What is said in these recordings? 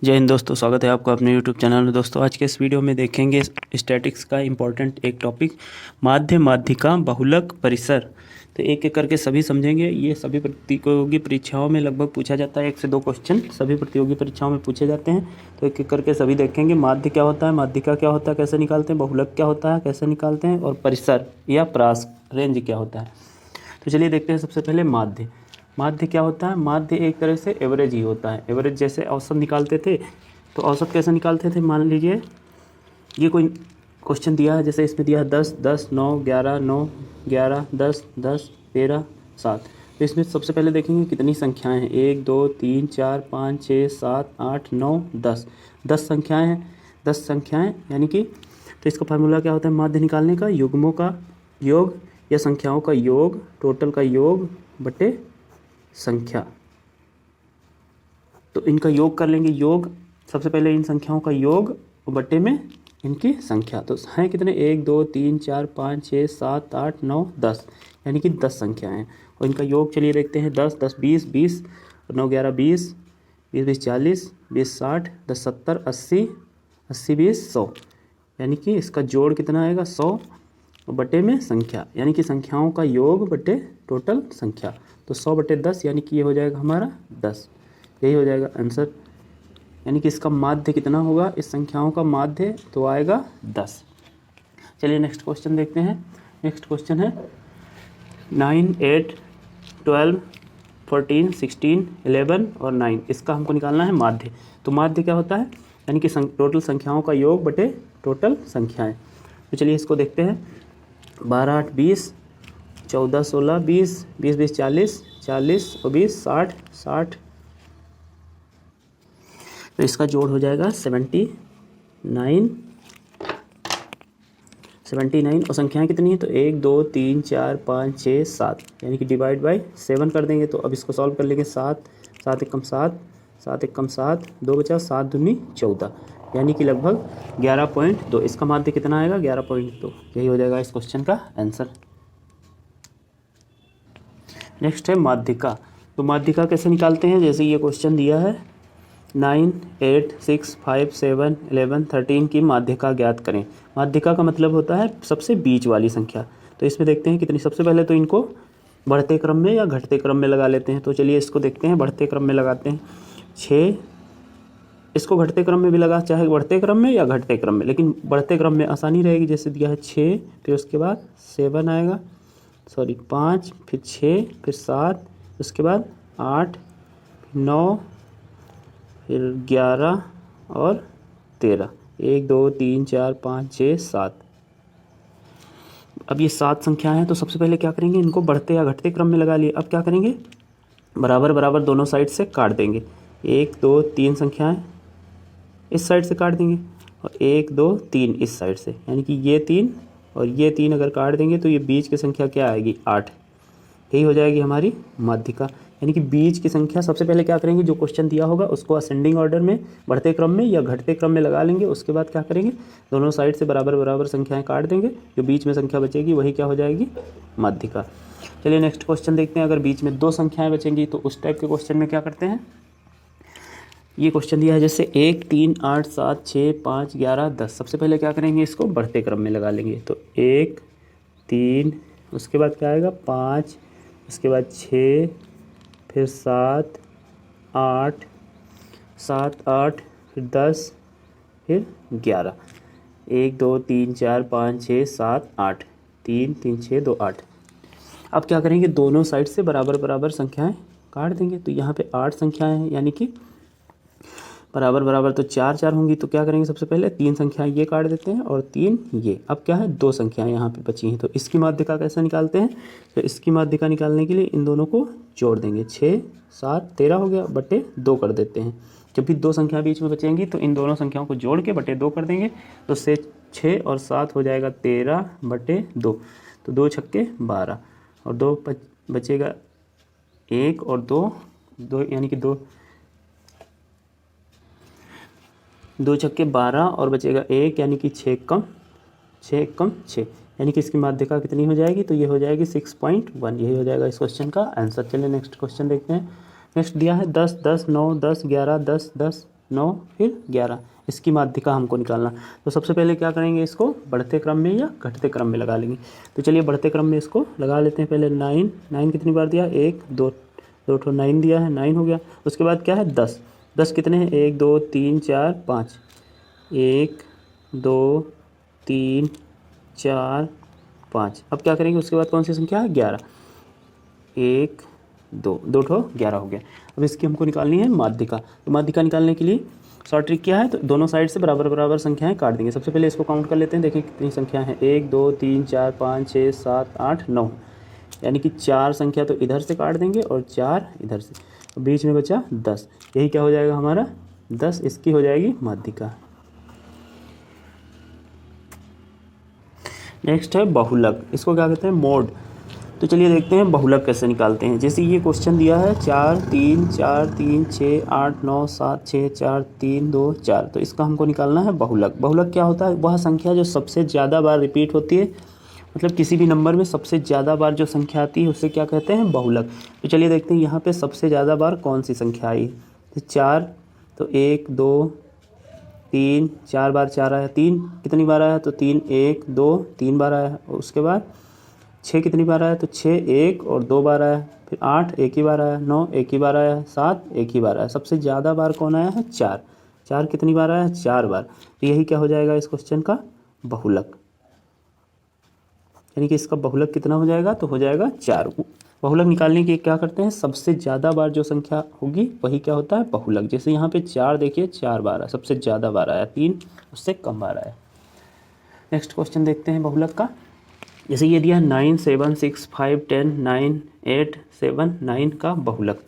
जय हिंद दोस्तों, स्वागत है आपका अपने YouTube चैनल में। दोस्तों आज के इस वीडियो में देखेंगे स्टैटिक्स का इम्पोर्टेंट एक टॉपिक माध्य माध्यिका बहुलक परिसर। तो एक एक करके सभी समझेंगे। ये सभी प्रतियोगी परीक्षाओं में लगभग पूछा जाता है, 1 से 2 क्वेश्चन सभी प्रतियोगी परीक्षाओं में पूछे जाते हैं। तो एक एक करके सभी देखेंगे। माध्य क्या होता है, माध्यिका क्या होता है, कैसे निकालते हैं, बहुलक क्या होता है, कैसे निकालते हैं, और परिसर या प्रास रेंज क्या होता है। तो चलिए देखते हैं। सबसे पहले माध्य। माध्य क्या होता है? माध्य एक तरह से एवरेज ही होता है। एवरेज जैसे औसत निकालते थे, तो औसत कैसे निकालते थे? मान लीजिए ये कोई क्वेश्चन दिया है, जैसे इसमें दिया है 10, 10, 9, 11, 9, 11, 10, 10, 13, 7। तो इसमें सबसे पहले देखेंगे कितनी संख्याएं हैं। 1, 2, 3, 4, 5, 6, 7, 8, 9, 10। 10 संख्याएँ हैं। 10 संख्याएँ यानी कि, तो इसका फार्मूला क्या होता है माध्य निकालने का? युग्मों का योग या संख्याओं का योग, टोटल का योग बटे संख्या। तो इनका योग कर लेंगे। योग सबसे पहले इन संख्याओं का योग बटे में इनकी संख्या। तो हैं कितने? 1, 2, 3, 4, 5, 6, 7, 8, 9, 10, यानी कि 10 संख्याएँ हैं। और इनका योग चलिए देखते हैं। 10, 10, 20, 20, 9, 11, 20, 20, 20, 40, 20, 60, 10, 70, 80, 80, 20, 100, यानी कि इसका जोड़ कितना आएगा? 100 बटे में संख्या, यानी कि संख्याओं का योग बटे टोटल संख्या। तो 100 बटे 10, यानी कि ये हो जाएगा हमारा 10। यही हो जाएगा आंसर। यानी कि इसका माध्य कितना होगा? इस संख्याओं का माध्य तो आएगा 10। चलिए नेक्स्ट क्वेश्चन देखते हैं। नेक्स्ट क्वेश्चन है 9, 8, 12, 14, 16, 11 और 9। इसका हमको निकालना है माध्य। तो माध्य क्या होता है? यानी कि टोटल संख्याओं का योग बटे टोटल संख्याएँ। तो चलिए इसको देखते हैं। 12, 8, 20, 14, 16, 20, 20, 20, 40, 40 और 20, 60, 60। तो इसका जोड़ हो जाएगा 79। 79 और संख्याएं कितनी है? तो 1, 2, 3, 4, 5, 6, 7, यानी कि डिवाइड बाय 7 कर देंगे। तो अब इसको सॉल्व कर लेंगे। 7, 7 एकम 7, 7 एकम 7, 2 बचा, 7 दूनी 14, यानी कि लगभग 11.2। इसका माध्य कितना आएगा? 11.2। यही हो जाएगा इस क्वेश्चन का आंसर। नेक्स्ट है माध्यिका। तो माध्यिका कैसे निकालते हैं? जैसे ये क्वेश्चन दिया है 9, 8, 6, 5, 7, 11, 13 की माध्यिका ज्ञात करें। माध्यिका का मतलब होता है सबसे बीच वाली संख्या। तो इसमें देखते हैं कितनी। सबसे पहले तो इनको बढ़ते क्रम में या घटते क्रम में लगा लेते हैं। तो चलिए इसको देखते हैं। बढ़ते क्रम में लगाते हैं। 6, इसको घटते क्रम में भी लगा, चाहे बढ़ते क्रम में या घटते क्रम में, लेकिन बढ़ते क्रम में आसानी रहेगी। जैसे दिया है 6, फिर उसके बाद 7 आएगा, 5, फिर 6, फिर 7, उसके बाद 8, 9, फिर 11 और 13। 1, 2, 3, 4, 5, 6, 7। अब ये 7 संख्याएं हैं। तो सबसे पहले क्या करेंगे? इनको बढ़ते या घटते क्रम में लगा लिए। अब क्या करेंगे? बराबर बराबर दोनों साइड से काट देंगे। 1, 2, 3 संख्याएं इस साइड से काट देंगे, और 1, 2, 3 इस साइड से, यानी कि ये 3 और ये 3 अगर काट देंगे तो ये बीच की संख्या क्या आएगी? 8। यही हो जाएगी हमारी माध्यिका। यानी कि बीच की संख्या सबसे पहले क्या करेंगे? जो क्वेश्चन दिया होगा उसको असेंडिंग ऑर्डर में, बढ़ते क्रम में या घटते क्रम में लगा लेंगे। उसके बाद क्या करेंगे? दोनों साइड से बराबर बराबर संख्याएं काट देंगे। जो बीच में संख्या बचेगी वही क्या हो जाएगी? माध्यिका। चलिए नेक्स्ट क्वेश्चन देखते हैं। अगर बीच में 2 संख्याएँ बचेंगी तो उस टाइप के क्वेश्चन में क्या करते हैं? ये क्वेश्चन दिया है जैसे 1, 3, 8, 7, 6, 5, 11, 10। सबसे पहले क्या करेंगे? इसको बढ़ते क्रम में लगा लेंगे। तो 1, 3, उसके बाद क्या आएगा? 5, उसके बाद 6, फिर 7, 8, 7, 8, फिर 10, फिर 11। 1, 2, 3, 4, 5, 6, 7, 8, 3, 3, 6, 2, 8। अब क्या करेंगे? दोनों साइड से बराबर बराबर संख्याएं काट देंगे। तो यहाँ पे 8 संख्याएं हैं, यानी कि बराबर बराबर तो 4 4 होंगी। तो क्या करेंगे? सबसे पहले 3 संख्याएं ये काट देते हैं और 3 ये। अब क्या है? 2 संख्याएं यहाँ पे बची हैं। तो इसकी माध्यिका कैसे निकालते हैं? तो इसकी माध्यिका निकालने के लिए इन दोनों को जोड़ देंगे। 6, 7, 13 हो गया, बटे 2 कर देते हैं। जब भी 2 संख्या बीच में बचेंगी तो इन दोनों संख्याओं को जोड़ के बटे 2 कर देंगे। तो से 6 और 7 हो जाएगा 13 बटे 2। तो 2 छक्के 12 और 2 बचेगा 1 और 2 यानी कि 2 छक्के 12 और बचेगा 1, यानी कि 6 कम 6, यानी कि इसकी माध्यिका कितनी हो जाएगी? तो ये हो जाएगी 6.1। यही हो जाएगा इस क्वेश्चन का आंसर। चलिए नेक्स्ट क्वेश्चन देखते हैं। नेक्स्ट दिया है 10, 10, 9, 10, 11, 10, 10, 9 फिर 11, इसकी माध्यिका हमको निकालना। तो सबसे पहले क्या करेंगे, इसको बढ़ते क्रम में या घटते क्रम में लगा लेंगे। तो चलिए बढ़ते क्रम में इसको लगा लेते हैं। पहले 9, 9 कितनी बार दिया, 1 2 2 ठो 9 दिया है, 9 हो गया। उसके बाद क्या है 10, 10 कितने हैं, 1 2 3 4 5, 1 2 3 4 5। अब क्या करेंगे, उसके बाद कौन सी संख्या है, 11, 1 2 2 ठो 11 हो गया। अब इसकी हमको निकालनी है माध्यिका। तो माध्यिका निकालने के लिए शॉर्ट ट्रिक क्या है, तो दोनों साइड से बराबर बराबर संख्याएं काट देंगे। सबसे पहले इसको काउंट कर लेते हैं, देखिए कितनी संख्या है, 1 2 3 4 5 6 7 8 9, यानी कि 4 संख्या तो इधर से काट देंगे और 4 इधर से, तो बीच में बचा 10। यही क्या हो जाएगा हमारा 10, इसकी हो जाएगी माध्यिका। नेक्स्ट है बहुलक, इसको क्या कहते हैं, मोड। तो चलिए देखते हैं बहुलक कैसे निकालते हैं। जैसे ये क्वेश्चन दिया है 4 3 4 3 6 8 9 7 6 4 3 2 4, तो इसका हमको निकालना है बहुलक। बहुलक क्या होता है, वह संख्या जो सबसे ज़्यादा बार रिपीट होती है, मतलब किसी भी नंबर में सबसे ज़्यादा बार जो संख्या आती है उसे क्या कहते हैं, बहुलक। तो चलिए देखते हैं यहाँ पे सबसे ज़्यादा बार कौन सी संख्या आई। तो 4, तो 1 2 3 4 बार 4 आया, 3 कितनी बार आया, तो 3 1 2 3 बार आया। और उसके बाद 6 कितनी बार आया, तो 6 1 और 2 बार आया। फिर 8 एक ही बार आया, 9 एक ही बार आया, 7 एक ही बार आया। सबसे ज़्यादा बार कौन आया है, 4, 4 कितनी बार आया, 4 बार। तो यही क्या हो जाएगा इस क्वेश्चन का बहुलक, यानी कि इसका बहुलक कितना हो जाएगा, तो हो जाएगा 4। बहुलक निकालने के क्या करते हैं, सबसे ज़्यादा बार जो संख्या होगी वही क्या होता है बहुलक। जैसे यहाँ पे 4 देखिए 4 बार आया, सबसे ज़्यादा बार आया, 3 उससे कम बार आया। नेक्स्ट क्वेश्चन देखते हैं बहुलक का। जैसे ये दिया 9 7 6 5 10 9 8 7 9 का बहुलक।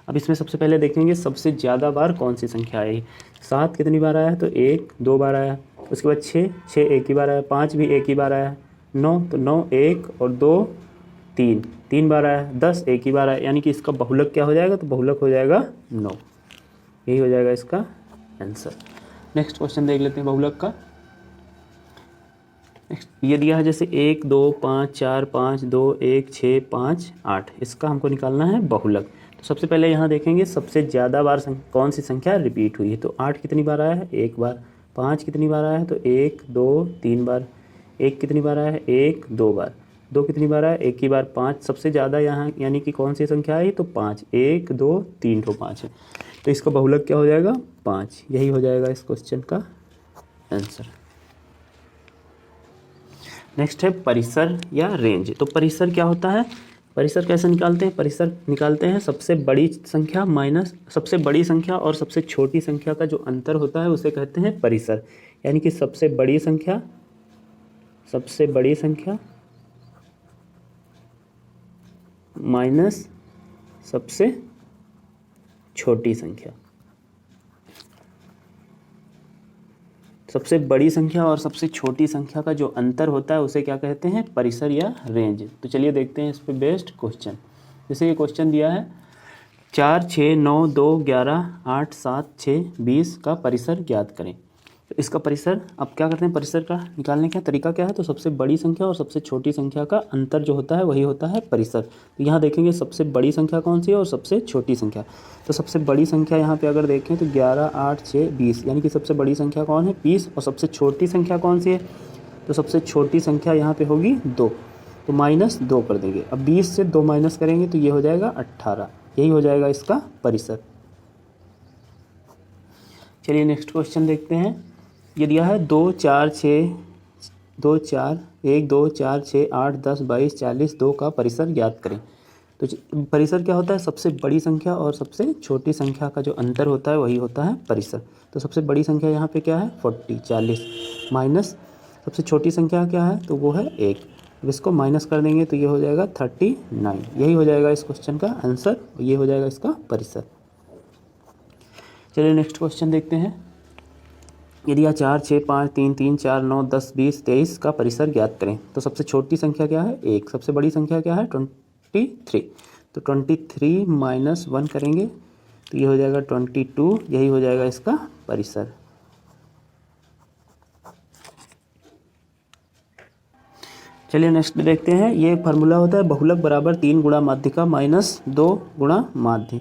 अब इसमें सबसे पहले देखेंगे सबसे ज़्यादा बार कौन सी संख्या आई। 7 कितनी बार आया, तो 1 2 बार आया। उसके बाद 6 एक ही बार आया, 5 भी एक ही बार आया, 9 तो 9 1 और 2 3 बार आया, 10 एक ही बार आया, यानी कि इसका बहुलक क्या हो जाएगा, तो बहुलक हो जाएगा 9। यही हो जाएगा इसका आंसर। नेक्स्ट क्वेश्चन देख लेते हैं बहुलक का। ये दिया है जैसे 1 2 5 4 5 2 1 6 5 8, इसका हमको निकालना है बहुलक। तो सबसे पहले यहाँ देखेंगे सबसे ज़्यादा बार कौन सी संख्या रिपीट हुई है। तो 8 कितनी बार आया है, 1 बार। 5 कितनी बार आया है, तो 1 2 3 बार। 1 कितनी बार आया है, 1 2 बार। 2 कितनी बार आया, 1 ही बार। 5 सबसे ज़्यादा यहाँ यानी कि कौन सी संख्या आई, तो 5, 1 2 3 तो 5 है। तो इसका बहुलक क्या हो जाएगा, 5। यही हो जाएगा इस क्वेश्चन का आंसर। नेक्स्ट है परिसर या रेंज। तो परिसर क्या होता है, परिसर कैसे निकालते हैं, परिसर निकालते हैं सबसे बड़ी संख्या माइनस सबसे बड़ी संख्या और सबसे छोटी संख्या का जो अंतर होता है उसे कहते हैं परिसर। यानी कि सबसे बड़ी संख्या माइनस सबसे छोटी संख्या। सबसे बड़ी संख्या और सबसे छोटी संख्या का जो अंतर होता है उसे क्या कहते हैं, परिसर या रेंज। तो चलिए देखते हैं इस पे बेस्ड क्वेश्चन। जैसे ये क्वेश्चन दिया है 4 6 9 2 11 8 7 6 20 का परिसर ज्ञात करें। तो इसका परिसर अब क्या करते हैं, परिसर का निकालने का तरीका क्या है, तो सबसे बड़ी संख्या और सबसे छोटी संख्या का अंतर जो होता है वही होता है परिसर। तो यहाँ देखेंगे सबसे बड़ी संख्या कौन सी है और सबसे छोटी संख्या। तो सबसे बड़ी संख्या यहाँ पे अगर देखें तो 11 8 6 20, यानी कि सबसे बड़ी संख्या कौन है 20। और सबसे छोटी संख्या कौन सी है, तो सबसे छोटी संख्या यहाँ पे होगी 2, तो -2 कर देंगे। अब 20 से 2 माइनस करेंगे तो ये हो जाएगा 18। यही हो जाएगा इसका परिसर। चलिए नेक्स्ट क्वेश्चन देखते हैं। ये दिया है 2 4 6 2 4 1 2 4 6 8 10 22 40 2 का परिसर ज्ञात करें। तो परिसर क्या होता है, सबसे बड़ी संख्या और सबसे छोटी संख्या का जो अंतर होता है वही होता है परिसर। तो सबसे बड़ी संख्या यहाँ पे क्या है 40 माइनस सबसे छोटी संख्या क्या है, तो वो है 1। अब इसको माइनस कर देंगे तो ये हो जाएगा 39। यही हो जाएगा इस क्वेश्चन का आंसर, ये हो जाएगा इसका परिसर। चलिए नेक्स्ट क्वेश्चन देखते हैं। यदि 4 6 5 3 3 4 9 10 20 23 का परिसर ज्ञात करें। तो सबसे छोटी संख्या क्या है 1, सबसे बड़ी संख्या क्या है 23। तो 23 माइनस 1 करेंगे तो ये हो जाएगा 22। यही हो जाएगा इसका परिसर। चलिए नेक्स्ट देखते हैं। ये फार्मूला होता है बहुलक बराबर 3 गुणा माध्यिका माइनस 2 गुणा माध्य।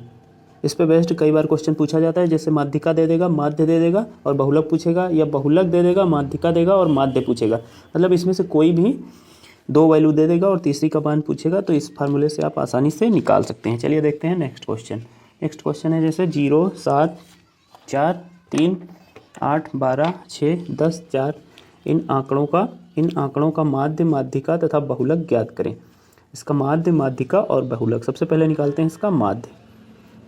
इस पे बेस्ड कई बार क्वेश्चन पूछा जाता है, जैसे माध्यिका दे देगा, माध्य दे देगा और बहुलक पूछेगा, या बहुलक दे देगा, माध्यिका देगा और माध्य पूछेगा। मतलब इसमें से कोई भी 2 वैल्यू दे देगा और तीसरी का मान पूछेगा, तो इस फार्मूले से आप आसानी से निकाल सकते हैं। चलिए देखते हैं नेक्स्ट क्वेश्चन। नेक्स्ट क्वेश्चन है जैसे 0, 7, 4, 3, 8, 12, 6, 10, 4 इन आंकड़ों का माध्य, माध्यिका तथा बहुलक ज्ञात करें। इसका माध्य, माध्यिका और बहुलक। सबसे पहले निकालते हैं इसका माध्य।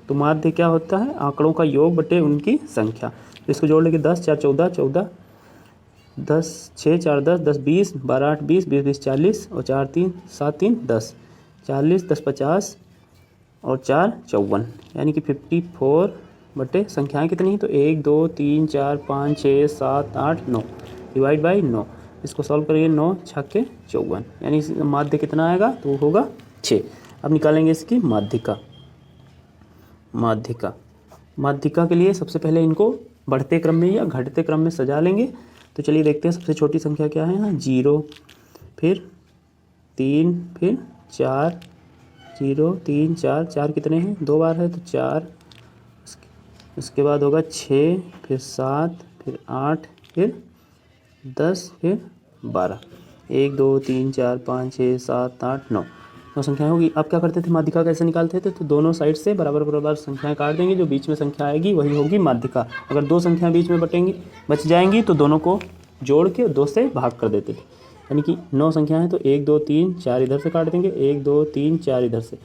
तो माध्य क्या होता है? आंकड़ों का योग बटे उनकी संख्या। इसको जोड़ लेंगे 10, 4, 14, 14, 10, 6, 4, 10, 10, 20, 12, 8, 20, 20, 20, 40 और 4, 3, 7, 3, 10, 40, 10, 50 और 4, 54, यानी कि 54 बटे संख्याएँ कितनी हैं? तो 1, 2, 3, 4, 5, 6, 7, 8, 9 डिवाइड बाई 9। इसको सॉल्व करिए, 9 छक्के 54, यानी माध्य कितना आएगा? तो वो होगा 6। अब निकालेंगे इसकी माध्यिका। माध्यिका के लिए सबसे पहले इनको बढ़ते क्रम में या घटते क्रम में सजा लेंगे। तो चलिए देखते हैं सबसे छोटी संख्या क्या है यहाँ। 0, फिर 3, फिर 4, 0, 3, 4, 4 कितने हैं? 2 बार है तो 4, उसके बाद होगा 6, फिर 7, फिर 8, फिर 10, फिर 12, 1, 2, 3, 4, 5, 6, 7, 8, 9 संख्याएं होगी। अब क्या करते थे? माध्यिका कैसे निकालते थे? तो दोनों साइड से बराबर बराबर संख्याएं काट देंगे, जो बीच में संख्या आएगी वही होगी माध्यिका। अगर 2 संख्याएं बीच में बच जाएंगी तो दोनों को जोड़ के 2 से भाग कर देते थे, यानी कि 9 संख्याएं हैं तो 1, 2, 3, 4 इधर से काट देंगे, 1, 2, 3, 4 इधर से,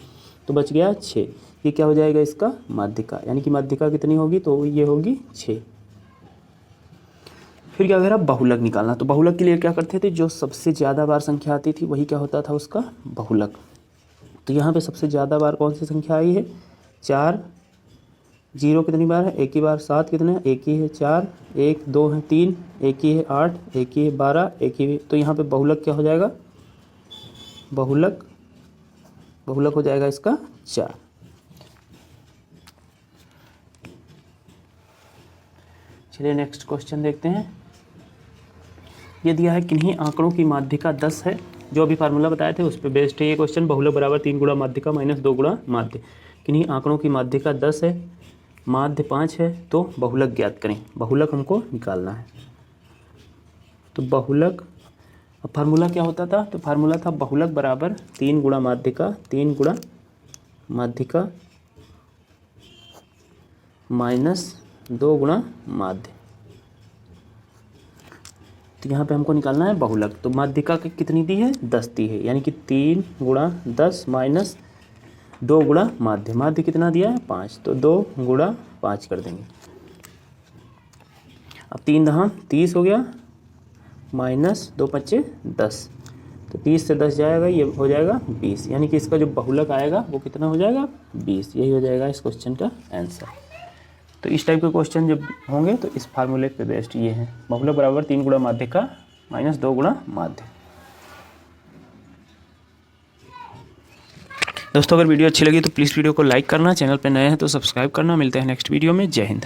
तो बच गया 6। ये क्या हो जाएगा? इसका माध्यिका, यानी कि माध्यिका कितनी होगी? तो ये होगी 6। फिर क्या करा? बहुलक निकालना। तो बहुलक के लिए क्या करते थे? जो सबसे ज़्यादा बार संख्या आती थी वही क्या होता था? उसका बहुलक। तो यहाँ पे सबसे ज़्यादा बार कौन सी संख्या आई है? 4। 0 कितनी बार है? एक ही बार। 7 कितने हैं? एक ही है। 4, 1, 2 है, 3, एक ही है। 8, एक ही है। 12, एक ही है। तो यहाँ पे बहुलक क्या हो जाएगा? बहुलक हो जाएगा इसका 4। चलिए नेक्स्ट क्वेश्चन देखते हैं। ये दिया है किन्हीं आंकड़ों की माध्यिका 10 है। जो अभी फार्मूला बताए थे उस पर बेस्ड है ये क्वेश्चन। बहुलक बराबर 3 गुणा माध्यिका माइनस 2 गुणा माध्य। किन्हीं आंकड़ों की माध्यिका 10 है, माध्य 5 है, तो बहुलक ज्ञात करें। बहुलक हमको निकालना है। तो बहुलक, अब फार्मूला क्या होता था? तो फार्मूला था बहुलक बराबर 3 गुणा माध्यिका, 3 गुणा माध्यिका माइनस 2 गुणा माध्य। तो यहाँ पे हमको निकालना है बहुलक। तो माध्यिका कितनी दी है? 10 दी है, यानी कि 3 गुणा 10 माइनस 2 गुणा माध्य। माध्य कितना दिया है? 5, तो 2 गुणा 5 कर देंगे। अब 3 दहां 30 हो गया, माइनस 2 पच्चे 10, तो 30 से 10 जाएगा, ये हो जाएगा 20, यानी कि इसका जो बहुलक आएगा वो कितना हो जाएगा? 20। यही हो जाएगा इस क्वेश्चन का आंसर। तो इस टाइप के क्वेश्चन जब होंगे तो इस फार्मूले पे बेस्ड ये है। बहुलक बराबर 3 गुणा माध्यिका माइनस 2 गुणा माध्य। दोस्तों अगर वीडियो अच्छी लगी तो प्लीज़ वीडियो को लाइक करना, चैनल पे नए हैं तो सब्सक्राइब करना। मिलते हैं नेक्स्ट वीडियो में। जय हिंद।